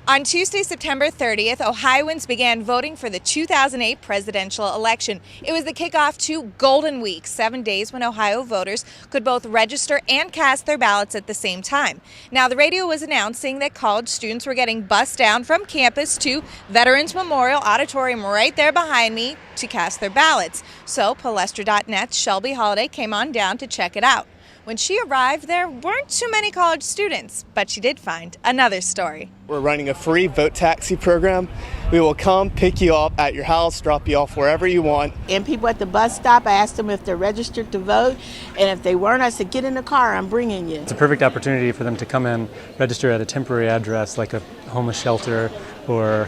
On Tuesday, September 30th, Ohioans began voting for the 2008 presidential election. It was the kickoff to Golden Week, 7 days when Ohio voters could both register and cast their ballots at the same time. Now, the radio was announcing that college students were getting bused down from campus to Veterans Memorial Auditorium right there behind me to cast their ballots. So, Palestra.net's Shelby Holiday came on down to check it out. When she arrived, there weren't too many college students, but she did find another story. We're running a free vote taxi program. We will come pick you up at your house, drop you off wherever you want. And people at the bus stop, I asked them if they're registered to vote, and if they weren't, I said, get in the car, I'm bringing you. It's a perfect opportunity for them to come in, register at a temporary address like a homeless shelter or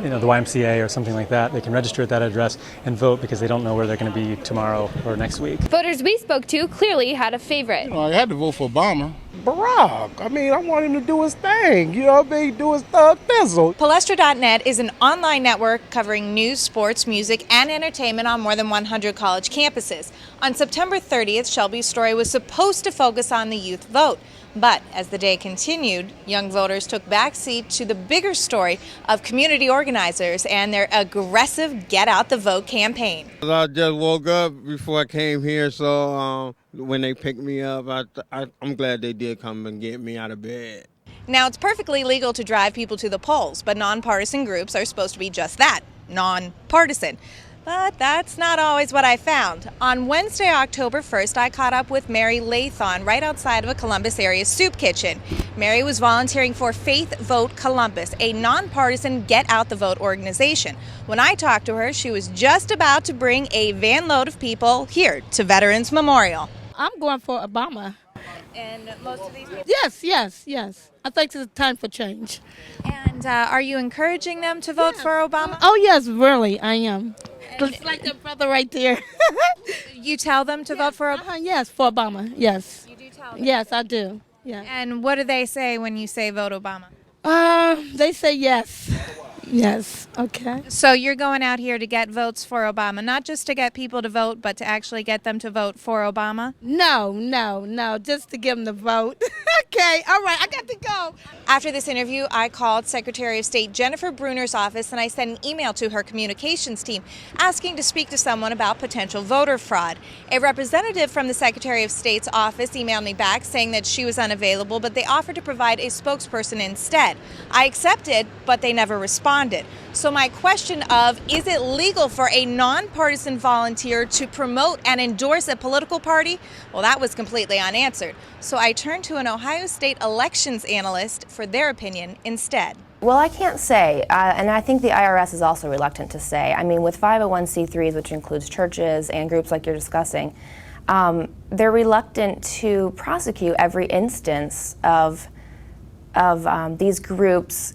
the YMCA or something like that. They can register at that address and vote because they don't know where they're going to be tomorrow or next week. Voters we spoke to clearly had a favorite. I had to vote for Obama. Barack. I want him to do his thing. Do his thizzle. Palestra.net is an online network covering news, sports, music, and entertainment on more than 100 college campuses. On September 30th, Shelby's story was supposed to focus on the youth vote. But as the day continued, young voters took backseat to the bigger story of community organizers and their aggressive Get Out the Vote campaign. I just woke up before I came here, so when they picked me up, I'm glad they did come and get me out of bed. Now, it's perfectly legal to drive people to the polls, but nonpartisan groups are supposed to be just that, nonpartisan. But that's not always what I found. On Wednesday, October 1st, I caught up with Mary Lathon right outside of a Columbus area soup kitchen. Mary was volunteering for Faith Vote Columbus, a nonpartisan Get Out the Vote organization. When I talked to her, she was just about to bring a van load of people here to Veterans Memorial. I'm going for Obama. And most of these people? Yes. I think it's time for change. And are you encouraging them to vote for Obama? Oh, yes, really, I am. It's like a brother right there. You tell them to vote for Obama? Yes, for Obama, yes. You do tell them? Yes, I do. Yeah. And what do they say when you say vote Obama? They say yes. Yes, okay. So you're going out here to get votes for Obama, not just to get people to vote, but to actually get them to vote for Obama? No, just to give them the vote. Okay, all right, I got to go. After this interview, I called Secretary of State Jennifer Bruner's office and I sent an email to her communications team asking to speak to someone about potential voter fraud. A representative from the Secretary of State's office emailed me back saying that she was unavailable, but they offered to provide a spokesperson instead. I accepted, but they never responded. So my question of, is it legal for a nonpartisan volunteer to promote and endorse a political party? Well, that was completely unanswered. So I turned to an Ohio State elections analyst for their opinion instead. Well, I can't say, and I think the IRS is also reluctant to say. I mean, with 501c3s, which includes churches and groups like you're discussing, they're reluctant to prosecute every instance of these groups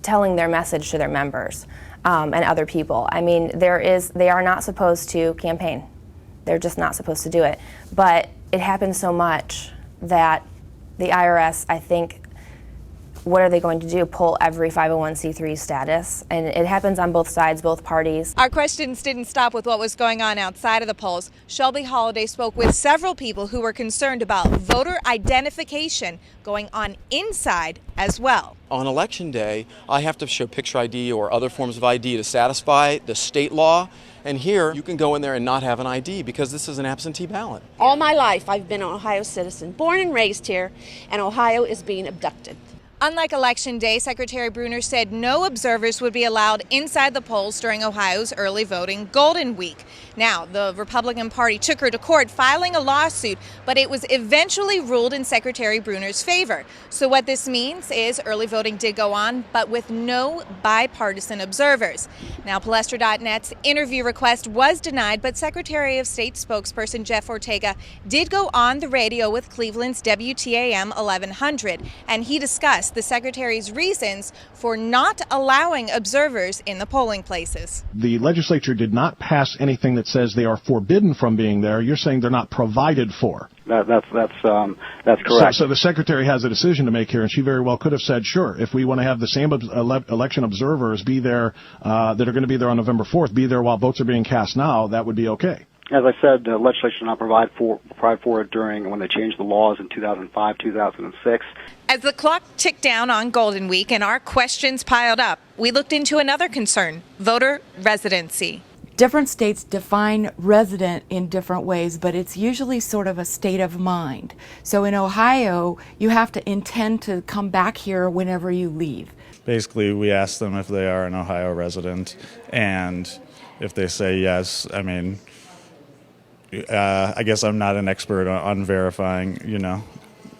telling their message to their members and other people. I mean, they are not supposed to campaign. They're just not supposed to do it. But it happens so much that the IRS, I think, what are they going to do? Pull every 501c3 status? And it happens on both sides, both parties. Our questions didn't stop with what was going on outside of the polls. Shelby Holiday spoke with several people who were concerned about voter identification going on inside as well. On election day, I have to show picture ID or other forms of ID to satisfy the state law. And here, you can go in there and not have an ID because this is an absentee ballot. All my life, I've been an Ohio citizen, born and raised here, and Ohio is being abducted. Unlike Election Day, Secretary Bruner said no observers would be allowed inside the polls during Ohio's early voting Golden Week. Now, the Republican Party took her to court filing a lawsuit, but it was eventually ruled in Secretary Bruner's favor. So what this means is early voting did go on, but with no bipartisan observers. Now, Palestra.net's interview request was denied, but Secretary of State spokesperson Jeff Ortega did go on the radio with Cleveland's WTAM 1100, and he discussed the Secretary's reasons for not allowing observers in the polling places. The legislature did not pass anything that says they are forbidden from being there. You're saying they're not provided for. That's correct. So the Secretary has a decision to make here, and she very well could have said, sure, if we want to have the same election observers be there that are going to be there on November 4th, be there while votes are being cast now, that would be okay. As I said, the legislature did not provide for it when they changed the laws in 2005, 2006. As the clock ticked down on Golden Week and our questions piled up, we looked into another concern, voter residency. Different states define resident in different ways, but it's usually sort of a state of mind. So in Ohio, you have to intend to come back here whenever you leave. Basically, we ask them if they are an Ohio resident, and if they say yes, I mean, I guess I'm not an expert on verifying,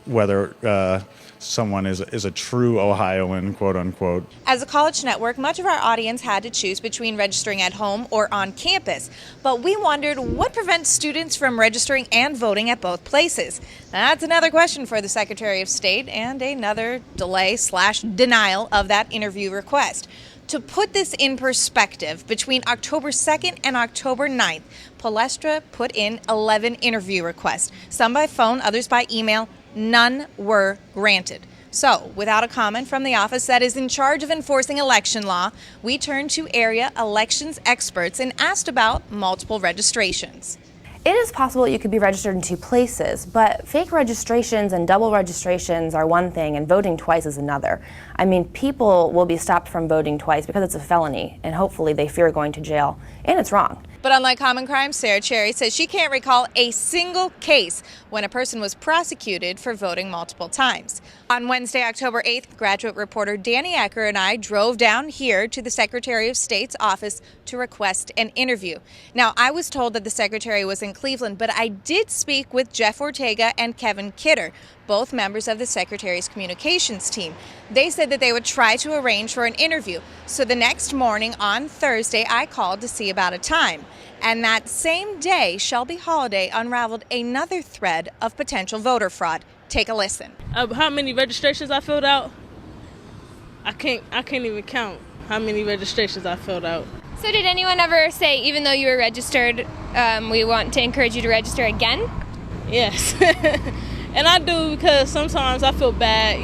whether someone is a true Ohioan, quote unquote. As a college network, much of our audience had to choose between registering at home or on campus. But we wondered what prevents students from registering and voting at both places. That's another question for the Secretary of State and another delay/denial of that interview request. To put this in perspective, between October 2nd and October 9th, Palestra put in 11 interview requests, some by phone, others by email. None were granted. So, without a comment from the office that is in charge of enforcing election law, we turned to area elections experts and asked about multiple registrations. It is possible you could be registered in two places, but fake registrations and double registrations are one thing and voting twice is another. I mean, people will be stopped from voting twice because it's a felony, and hopefully they fear going to jail, and it's wrong. But unlike common crime, Sarah Cherry says she can't recall a single case when a person was prosecuted for voting multiple times. On Wednesday, October 8th, graduate reporter Danny Ecker and I drove down here to the Secretary of State's office to request an interview. Now, I was told that the Secretary was in Cleveland, but I did speak with Jeff Ortega and Kevin Kidder, both members of the Secretary's communications team. They said that they would try to arrange for an interview. So the next morning on Thursday, I called to see about a time. And that same day, Shelby Holiday unraveled another thread of potential voter fraud. Take a listen. How many registrations I filled out? I can't even count how many registrations I filled out. So did anyone ever say, even though you were registered, we want to encourage you to register again? Yes. And I do, because sometimes I feel bad,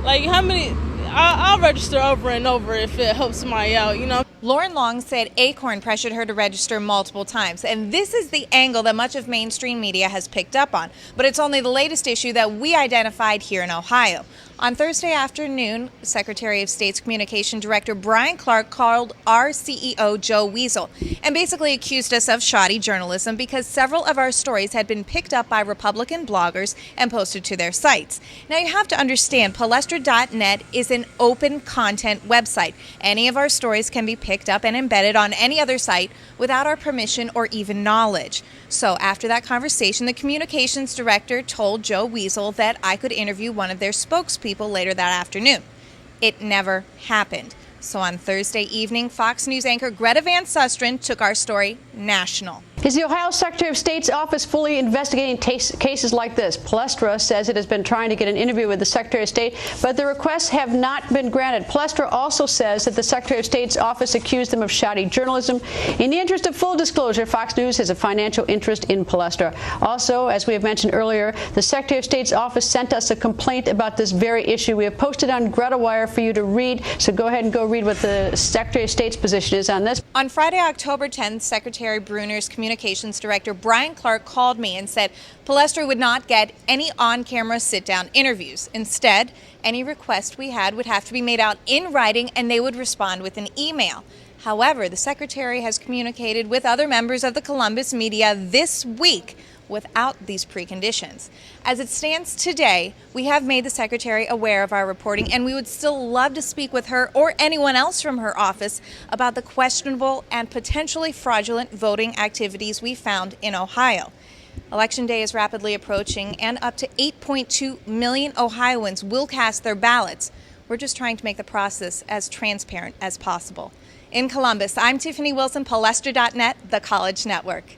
like how many, I'll register over and over if it helps somebody out, Lauren Long said Acorn pressured her to register multiple times, and this is the angle that much of mainstream media has picked up on. But it's only the latest issue that we identified here in Ohio. On Thursday afternoon, Secretary of State's Communication Director Brian Clark called our CEO, Joe Weasel, and basically accused us of shoddy journalism because several of our stories had been picked up by Republican bloggers and posted to their sites. Now, you have to understand, Palestra.net is an open content website. Any of our stories can be picked up and embedded on any other site without our permission or even knowledge. So after that conversation, the communications director told Joe Weasel that I could interview one of their spokespeople later that afternoon. It never happened. So on Thursday evening, Fox News anchor Greta Van Susteren took our story national. Is the Ohio Secretary of State's office fully investigating cases like this? Palestra says it has been trying to get an interview with the Secretary of State, but the requests have not been granted. Palestra also says that the Secretary of State's office accused them of shoddy journalism. In the interest of full disclosure, Fox News has a financial interest in Palestra. Also, as we have mentioned earlier, the Secretary of State's office sent us a complaint about this very issue. We have posted on Greta Wire for you to read, so go ahead and go read what the Secretary of State's position is on this. On Friday, October 10th, Secretary Bruner's communications director Brian Clark called me and said Palestra would not get any on-camera sit-down interviews. Instead, any request we had would have to be made out in writing and they would respond with an email. However, the Secretary has communicated with other members of the Columbus media this week without these preconditions. As it stands today, we have made the Secretary aware of our reporting, and we would still love to speak with her or anyone else from her office about the questionable and potentially fraudulent voting activities we found in Ohio. Election Day is rapidly approaching, and up to 8.2 million Ohioans will cast their ballots. We're just trying to make the process as transparent as possible. In Columbus, I'm Tiffany Wilson, Palestra.net, the College Network.